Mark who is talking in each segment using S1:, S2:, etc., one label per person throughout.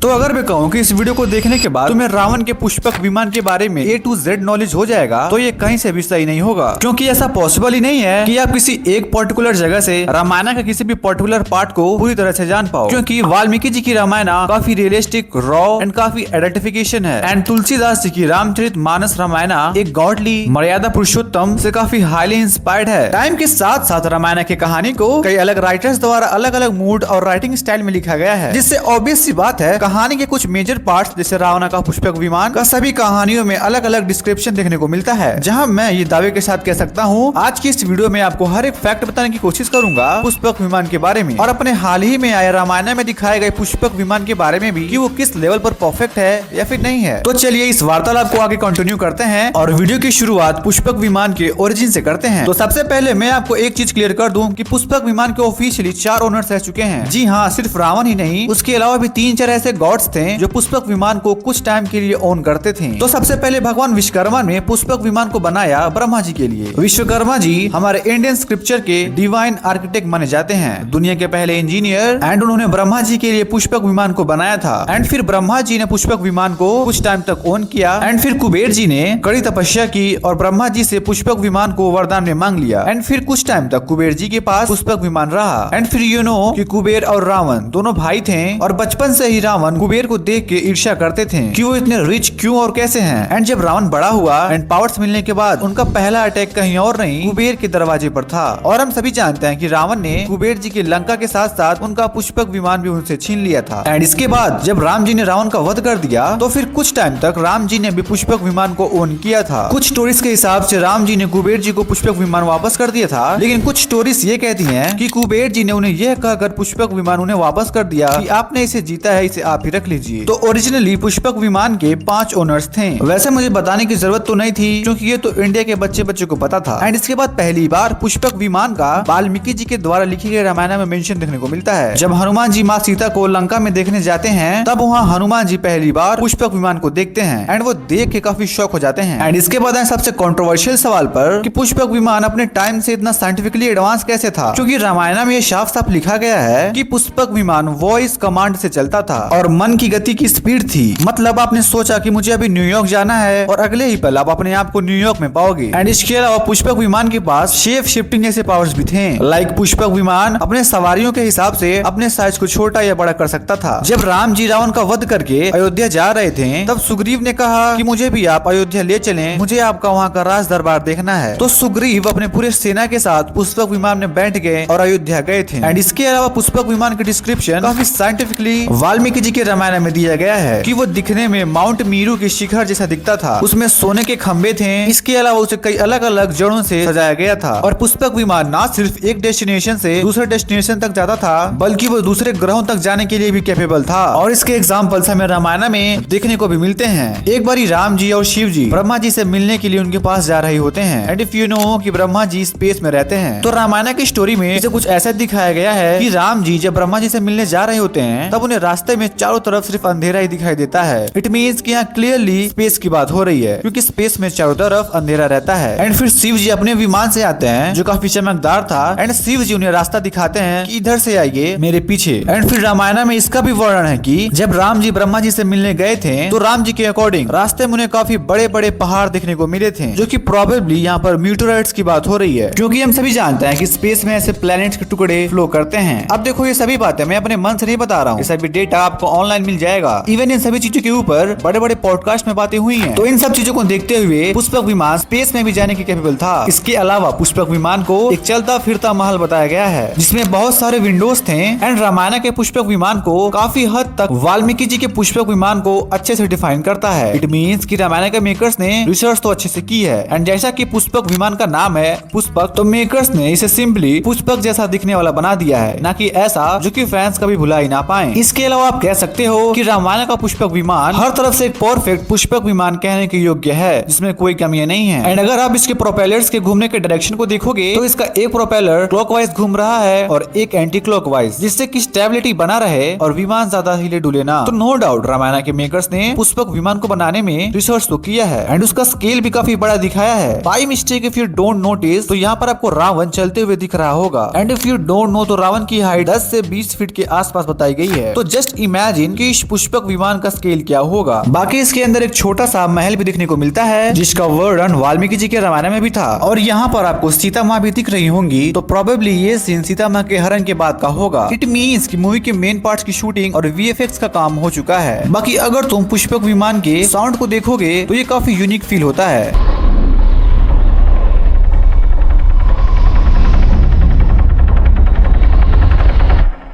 S1: तो अगर मैं कहूँ कि इस वीडियो को देखने के बाद तुम्हें रावण के पुष्पक विमान के बारे में A to Z नॉलेज हो जाएगा, तो ये कहीं से भी सही नहीं होगा, क्योंकि ऐसा पॉसिबल ही नहीं है कि आप किसी एक पर्टिकुलर जगह से रामायण का किसी भी पर्टिकुलर पार्ट को पूरी तरह से जान पाओ। क्योंकि वाल्मीकि जी की रामायण काफी रियलिस्टिक, रॉ एंड काफी आइडेंटिफिकेशन है, एंड तुलसीदास जी की रामचरितमानस रामायण एक गॉडली मर्यादा पुरुषोत्तम से काफी हाईली इंस्पायर्ड है। टाइम के साथ साथ रामायण की कहानी को कई अलग राइटर्स द्वारा अलग अलग मूड और राइटिंग स्टाइल में लिखा गया है, जिससे ऑब्वियस सी बात है कहानी के कुछ मेजर पार्ट्स जैसे रावण का पुष्पक विमान का सभी कहानियों में अलग अलग डिस्क्रिप्शन देखने को मिलता है। जहां मैं ये दावे के साथ कह सकता हूं, आज की इस वीडियो में आपको हर एक फैक्ट बताने की कोशिश करूंगा पुष्पक विमान के बारे में, और अपने हाल ही में आए रामायण में दिखाए गए पुष्पक विमान के बारे में भी कि वो किस लेवल पर परफेक्ट है या फिर नहीं है। तो चलिए इस वार्तालाप को आगे कंटिन्यू करते हैं और वीडियो की शुरुआत पुष्पक विमान के ओरिजिन से करते हैं। तो सबसे पहले मैं आपको एक चीज क्लियर कर दूं कि पुष्पक विमान के ऑफिशियली 4 ओनर्स रह चुके हैं। जी हाँ, सिर्फ रावण ही नहीं, उसके अलावा भी 3-4 ऐसे गॉड्स थे जो पुष्पक विमान को कुछ टाइम के लिए ओन करते थे। तो सबसे पहले भगवान विश्वकर्मा ने पुष्पक विमान को बनाया ब्रह्मा जी के लिए। विश्वकर्मा जी हमारे इंडियन स्क्रिप्चर के डिवाइन आर्किटेक्ट माने जाते हैं, दुनिया के पहले इंजीनियर, एंड उन्होंने ब्रह्मा जी के लिए पुष्पक विमान को बनाया था। एंड फिर ब्रह्मा जी ने पुष्पक विमान को कुछ टाइम तक ओन किया, एंड फिर कुबेर जी ने कड़ी तपस्या की और ब्रह्मा जी से पुष्पक विमान को वरदान में मांग लिया। एंड फिर कुछ टाइम तक कुबेर जी के पास पुष्पक विमान रहा। एंड फिर यू नो कि कुबेर और रावण दोनों भाई थे, और बचपन से ही रावण कुबेर को देख के ईर्ष्या करते थे कि वो इतने रिच क्यों और कैसे हैं। एंड जब रावण बड़ा हुआ एंड पावर्स मिलने के बाद उनका पहला अटैक कहीं और नहीं, कुबेर के दरवाजे पर था। और हम सभी जानते हैं कि रावण ने कुबेर जी की लंका के साथ साथ उनका पुष्पक विमान भी उनसे छीन लिया था। एंड इसके बाद जब राम जी ने रावण का वध कर दिया, तो फिर कुछ टाइम तक राम जी ने भी पुष्पक विमान को ओन किया था। कुछ स्टोरीज के हिसाब से राम जी ने कुबेर जी को पुष्पक विमान वापस कर दिया था, लेकिन कुछ स्टोरीज ये कहती हैं कि कुबेर जी ने उन्हें यह कहकर पुष्पक विमान उन्हें वापस कर दिया कि आपने इसे जीता है, इसे आप ही रख लीजिए। तो ओरिजिनली पुष्पक विमान के 5 ओनर्स थे। वैसे मुझे बताने की जरूरत तो नहीं थी, क्योंकि ये तो इंडिया के बच्चे को पता था। एंड इसके बाद पहली बार पुष्पक विमान का वाल्मीकि जी के द्वारा लिखी गई रामायण में मेंशन देखने को मिलता है। जब हनुमान जी माँ सीता को लंका में देखने जाते हैं, तब वहाँ हनुमान जी पहली बार पुष्पक विमान को देखते हैं, एंड वो देख के काफी शॉक हो जाते हैं। एंड इसके बाद सबसे कंट्रोवर्शियल सवाल पर कि पुष्पक विमान अपने टाइम से इतना साइंटिफिकली एडवांस कैसे था, क्योंकि रामायण में ये साफ साफ लिखा गया है कि पुष्पक विमान वॉइस कमांड से चलता था और मन की गति की स्पीड थी। मतलब आपने सोचा कि मुझे अभी न्यूयॉर्क जाना है और अगले ही पल आप अपने आप को न्यूयॉर्क में पाओगे। एंड इसके अलावा पुष्पक विमान के पास शेप शिफ्टिंग जैसे पावर्स भी थे। लाइक पुष्पक विमान अपने सवारियों के हिसाब से अपने साइज को छोटा या बड़ा कर सकता था। जब राम जी रावण का वध करके अयोध्या जा रहे थे, तब सुग्रीव ने कहा कि मुझे भी आप अयोध्या ले चलें, मुझे आपका वहाँ का राज दरबार देखना है। तो सुग्रीव अपने पूरे सेना के साथ पुष्पक विमान में बैठ गए और अयोध्या गए थे। एंड इसके अलावा पुष्पक विमान की डिस्क्रिप्शन काफी साइंटिफिकली वाल्मीकि जी के रामायण में दिया गया है कि वो दिखने में माउंट मीरू की शिखर जैसा दिखता था, उसमें सोने के खंबे थे। इसके अलावा उसे कई अलग अलग जड़ों से सजाया गया था, और पुष्पक विमान न सिर्फ एक डेस्टिनेशन से दूसरे डेस्टिनेशन तक जाता था, बल्कि वो दूसरे ग्रहों तक जाने के लिए भी कैपेबल था। और इसके एग्जाम्पल्स हमें रामायण में देखने को भी मिलते हैं। एक बारी राम जी और शिव जी ब्रह्मा जी से मिलने के लिए उनके पास जा रहे होते हैं। एंड इफ यू नो कि ब्रह्मा जी स्पेस में रहते हैं, तो रामायण की स्टोरी में इसे कुछ ऐसा दिखाया गया है कि राम जी जब ब्रह्मा जी से मिलने जा रहे होते हैं, तब उन्हें रास्ते में चारों तरफ सिर्फ अंधेरा ही दिखाई देता है। इट मीन्स कि यहाँ क्लियरली स्पेस की बात हो रही है, क्योंकि स्पेस में चारों तरफ अंधेरा रहता है। एंड फिर शिव जी अपने विमान से आते हैं जो काफी चमकदार था, एंड शिव जी उन्हें रास्ता दिखाते हैं कि इधर से आइए मेरे पीछे। एंड फिर रामायण में इसका भी वर्णन है कि जब राम जी ब्रह्मा जी से मिलने गए थे, तो राम जी के अकॉर्डिंग रास्ते में उन्हें काफी बड़े बड़े पहाड़ देखने को मिले थे, जो कि प्रोबेबली यहाँ पर मीटोराइट्स की बात हो रही है, क्योंकि हम सभी जानते हैं कि स्पेस में ऐसे प्लैनेट्स के टुकड़े फ्लो करते हैं। अब देखो, ये सभी बातें मैं अपने मन से नहीं बता रहा हूँ, ये सभी डेटा आपको ऑनलाइन मिल जाएगा। इवन इन सभी चीजों के ऊपर बड़े बड़े पॉडकास्ट में बातें हुई हैं। तो इन सब चीजों को देखते हुए पुष्पक विमान स्पेस में भी जाने के कैपेबल था। इसके अलावा पुष्पक विमान को एक चलता फिरता महल बताया गया है, जिसमें बहुत सारे विंडोज थे। एंड रामायण के पुष्पक विमान को काफी हद तक वाल्मीकि जी के पुष्पक विमान को अच्छे से डिफाइन करता है। इट मीन्स कि रामायण के मेकर्स ने रिसर्च तो अच्छे से की है। एंड जैसा कि पुष्पक विमान का नाम है पुष्पक, तो मेकर्स ने इसे सिंपली पुष्पक जैसा दिखने वाला बना दिया है, ना कि ऐसा जो कि फैंस कभी भुला ही ना पाए। इसके अलावा आप कह सकते हो कि रामायण का पुष्पक विमान हर तरफ से एक परफेक्ट पुष्पक विमान कहने के योग्य है, जिसमें कोई कमियां नहीं है। एंड अगर आप इसके प्रोपेलर्स के घूमने के डायरेक्शन को देखोगे, तो इसका एक प्रोपेलर क्लॉकवाइज घूम रहा है और एक एंटी क्लॉकवाइज, जिससे कि स्टेबिलिटी बना रहे और विमान ज्यादा हिले डुले ना। तो नो डाउट रामायण के मेकर्स ने पुष्पक विमान को बनाने में रिसर्च तो किया है, एंड उसका स्केल भी काफी बड़ा दिखाया है। By mistake if you don't notice, तो यहाँ पर आपको रावण चलते हुए दिख रहा होगा। And if you don't know, तो रावण की हाइट 10 से 20 फीट के आसपास बताई गई है। तो जस्ट इमेजिन इमेजिन कि इस पुष्पक विमान का स्केल क्या होगा। बाकी इसके अंदर एक छोटा सा महल भी देखने को मिलता है जिसका वर्णन वाल्मीकि जी के रामायण में भी था। और यहाँ पर आपको सीता माँ भी दिख रही होंगी, तो प्रोबेबली ये सीन सीता माँ के हरण के बाद का होगा। इट मीन्स कि मूवी के मेन पार्ट्स की शूटिंग और वीएफएक्स का काम हो चुका है। बाकी अगर तुम पुष्पक विमान के साउंड को देखोगे तो ये काफी यूनिक फील होता है।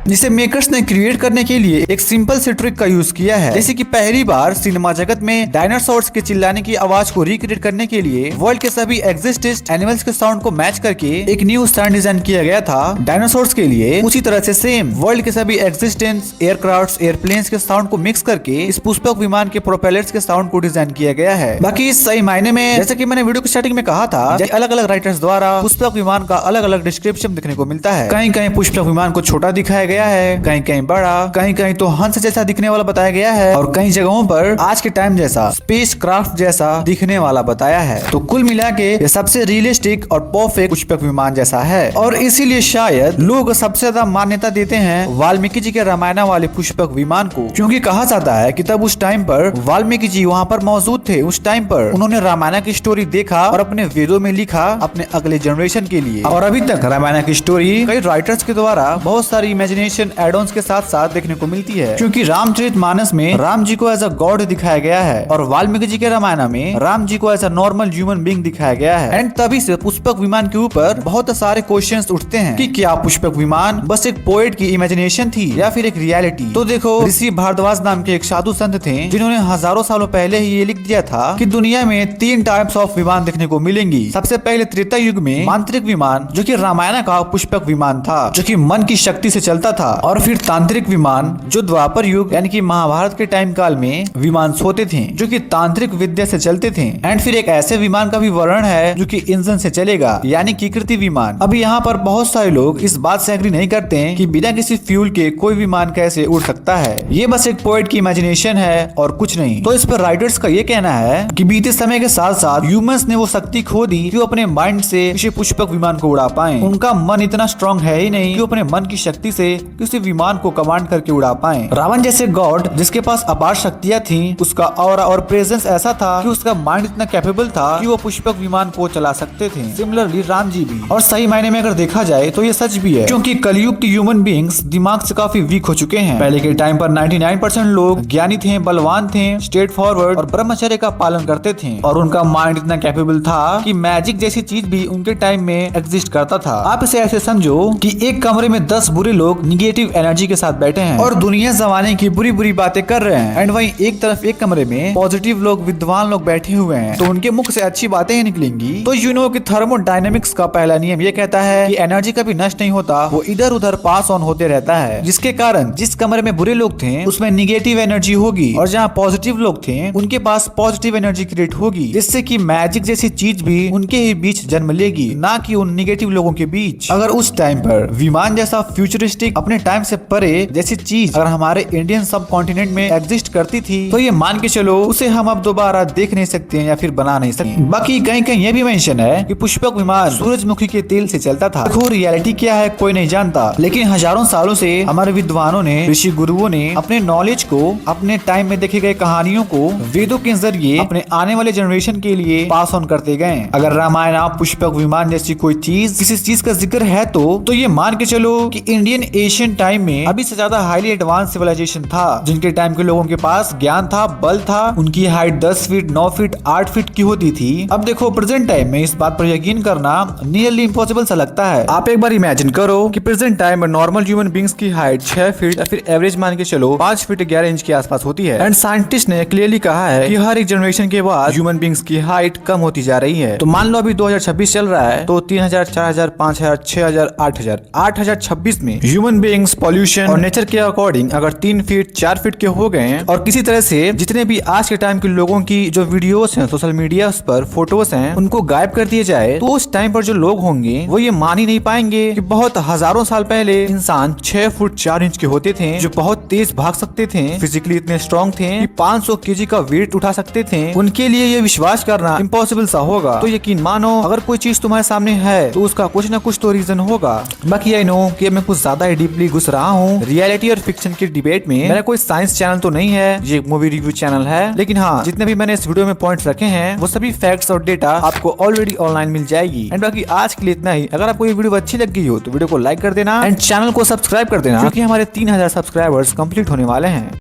S1: जिसे मेकर्स ने क्रिएट करने के लिए एक सिंपल से ट्रिक का यूज किया है। जैसे कि पहली बार सिनेमा जगत में डायनासोर्स के चिल्लाने की आवाज को रिक्रिएट करने के लिए वर्ल्ड के सभी एग्जिस्टेंट एनिमल्स के साउंड को मैच करके एक न्यू साउंड डिजाइन किया गया था डायनासोर्स के लिए। उसी तरह से सेम वर्ल्ड के सभी एग्जिस्टेंस एयरक्राफ्ट एयरप्लेन्स के साउंड को मिक्स करके इस पुष्पक विमान के प्रोपेलर्स के साउंड को डिजाइन किया गया है। बाकी इस सही मायने में जैसे कि मैंने वीडियो की स्टार्टिंग में कहा था, अलग अलग राइटर्स द्वारा पुष्पक विमान का अलग अलग डिस्क्रिप्शन देखने को मिलता है। कहीं कहीं पुष्पक विमान को छोटा दिखाया गया है, कहीं कहीं बड़ा, कहीं कहीं तो हंस जैसा दिखने वाला बताया गया है और कई जगहों पर आज के टाइम जैसा स्पेस क्राफ्ट जैसा दिखने वाला बताया है। तो कुल मिला के ये सबसे रियलिस्टिक और परफेक्ट पुष्पक विमान जैसा है और इसीलिए शायद लोग सबसे ज्यादा मान्यता देते हैं वाल्मीकि जी के रामायण वाले पुष्पक विमान को, क्योंकि कहा जाता है कि तब उस टाइम पर वाल्मीकि जी वहाँ पर मौजूद थे। उस टाइम पर उन्होंने रामायण की स्टोरी देखा और अपने वेदों में लिखा अपने अगले जनरेशन के लिए। और अभी तक रामायण की स्टोरी कई राइटर्स के द्वारा बहुत सारी इमेजिनेशन एडॉन्स के साथ साथ देखने को मिलती है, क्योंकि रामचरितमानस में राम जी को एज अ गॉड दिखाया गया है और वाल्मीकि जी के रामायण में राम जी को as a normal human being दिखाया गया है। एंड तभी से पुष्पक विमान के ऊपर बहुत सारे क्वेश्चंस उठते हैं कि क्या पुष्पक विमान बस एक पोएट की इमेजिनेशन थी या फिर एक रियलिटी। तो देखो, ऋषि भारद्वाज नाम के एक साधु संत थे जिन्होंने हजारों सालों पहले ही ये लिख दिया था कि दुनिया में 3 टाइप्स ऑफ विमान देखने को मिलेंगी। सबसे पहले त्रेता युग में मांत्रिक विमान, जो कि रामायण का पुष्पक विमान था, जो कि मन की शक्ति से चलता था। और फिर तांत्रिक विमान, जो द्वापर युग यानी कि महाभारत के टाइम काल में विमान होते थे, जो कि तांत्रिक विद्या से चलते थे। एंड फिर एक ऐसे विमान का भी वर्णन है जो कि इंजन से चलेगा, यानी कि कृति विमान। अभी यहाँ पर बहुत सारे लोग इस बात से एग्री नहीं करते हैं कि बिना किसी फ्यूल के कोई विमान कैसे उड़ सकता है। ये बस एक पोएट की इमेजिनेशन है और कुछ नहीं। तो इस पर राइटर्स का ये कहना है कि बीते समय के साथ साथ ह्यूमंस ने वो शक्ति खो दी कि वो अपने माइंड से किसी पुष्पक विमान को उड़ा पाए। उनका मन इतना स्ट्रॉन्ग है ही नहीं कि वो अपने मन की शक्ति से किसी विमान को कमांड करके उड़ा पाए। रावण जैसे गॉड जिसके पास अपार शक्तियां थी, उसका ऑरा और प्रेजेंस ऐसा था कि उसका माइंड इतना कैपेबल था कि वो पुष्पक विमान को चला सकते थे। सिमिलरली राम जी भी। और सही मायने में अगर देखा जाए तो ये सच भी है, क्योंकि कलयुग के ह्यूमन बीइंग्स दिमाग से काफी वीक हो चुके हैं। पहले के टाइम पर 99% लोग ज्ञानी थे, बलवान थे, स्ट्रेट फॉरवर्ड और ब्रह्मचर्य का पालन करते थे और उनका माइंड इतना कैपेबल था कि मैजिक जैसी चीज भी उनके टाइम में एग्जिस्ट करता था। आप इसे ऐसे समझो कि एक कमरे में 10 बुरे लोग निगेटिव एनर्जी के साथ बैठे हैं और दुनिया जमाने की बुरी बुरी बातें कर रहे हैं। एंड वहीं एक तरफ एक कमरे में पॉजिटिव लोग, विद्वान लोग बैठे हुए हैं, तो उनके मुख से अच्छी बातें ही निकलेंगी। तो यू नो कि थर्मोडायनेमिक्स का पहला नियम ये कहता है कि एनर्जी कभी नष्ट नहीं होता, वो इधर उधर पास ऑन होते रहता है। जिसके कारण जिस कमरे में बुरे लोग थे उसमें निगेटिव एनर्जी होगी और जहाँ पॉजिटिव लोग थे उनके पास पॉजिटिव एनर्जी क्रिएट होगी, जिससे कि मैजिक जैसी चीज भी उनके ही बीच जन्म लेगी, ना कि उन निगेटिव लोगों के बीच। अगर उस टाइम पर विमान जैसा फ्यूचरिस्टिक अपने टाइम से परे जैसी चीज अगर हमारे इंडियन सब कॉन्टिनेंट में एग्जिस्ट करती थी, तो ये मान के चलो उसे हम अब दोबारा देख नहीं सकते हैं या फिर बना नहीं सकते। बाकी कहीं कहीं ये भी मेंशन है कि पुष्पक विमान सूरजमुखी के तेल से चलता था। देखो, रियलिटी क्या है कोई नहीं जानता, लेकिन हजारों सालों से हमारे विद्वानों ने, ऋषि गुरुओं ने अपने नॉलेज को, अपने टाइम में देखे गए कहानियों को वेदों के जरिए अपने आने वाले जनरेशन के लिए पास ऑन करते गए। अगर रामायण, पुष्पक विमान जैसी कोई चीज, किसी चीज का जिक्र है तो ये मान के चलो कि इंडियन एशियन टाइम में अभी से ज्यादा हाईली एडवांस सिविलाइजेशन था, जिनके टाइम के लोगों के पास ज्ञान था, बल था, उनकी हाइट 10 फीट, 9 फीट, 8 फीट की होती थी। अब देखो, प्रेजेंट टाइम में इस बात पर यकीन करना नियरली इम्पॉसिबल सा लगता है। आप एक बार इमेजिन करो कि प्रेजेंट टाइम में नॉर्मल ह्यूमन बीइंग्स की हाइट 6 फीट या फिर एवरेज मान के चलो 5 फीट 11 इंच के आसपास होती है। एंड साइंटिस्ट ने क्लियरली कहा है कि हर एक जनरेशन के बाद ह्यूमन बीइंग्स की हाइट कम होती जा रही है। तो मान लो अभी 2026 चल रहा है, तो 3000, 4000, 5000, 6000, 8000, 8026 में ह्यूमन बीइंग्स पॉल्यूशन और नेचर के अकॉर्डिंग अगर 3 फीट 4 फीट के हो गए और किसी तरह से जितने भी आज के टाइम के लोगों की जो वीडियोस हैं सोशल मीडिया पर, फोटोस हैं, उनको गायब कर दिए जाए, तो उस टाइम पर जो लोग होंगे वो ये मान ही नहीं पाएंगे कि बहुत हजारों साल पहले इंसान 6 फुट 4 इंच के होते थे, जो बहुत तेज भाग सकते थे, फिजिकली इतने स्ट्रॉन्ग थे कि 500 केजी का वेट उठा सकते थे। उनके लिए ये विश्वास करना इम्पॉसिबल सा होगा। तो यकीन मानो, अगर कोई चीज तुम्हारे सामने है तो उसका कुछ ना कुछ तो रीजन होगा। बाकी आई नो कि मैं कुछ ज्यादा ही डीप डीपली घुस रहा हूँ रियलिटी और फिक्शन की डिबेट में। मेरा कोई साइंस चैनल तो नहीं है, ये एक मूवी रिव्यू चैनल है, लेकिन हाँ जितने भी मैंने इस वीडियो में पॉइंट्स रखे हैं वो सभी फैक्ट्स और डेटा आपको ऑलरेडी ऑनलाइन मिल जाएगी। एंड बाकी आज के लिए इतना ही। अगर आपको ये वीडियो अच्छी लगी हो तो वीडियो को लाइक कर देना एंड चैनल को सब्सक्राइब कर देना, क्योंकि हमारे 3000 सब्सक्राइबर्स कंप्लीट होने वाले हैं।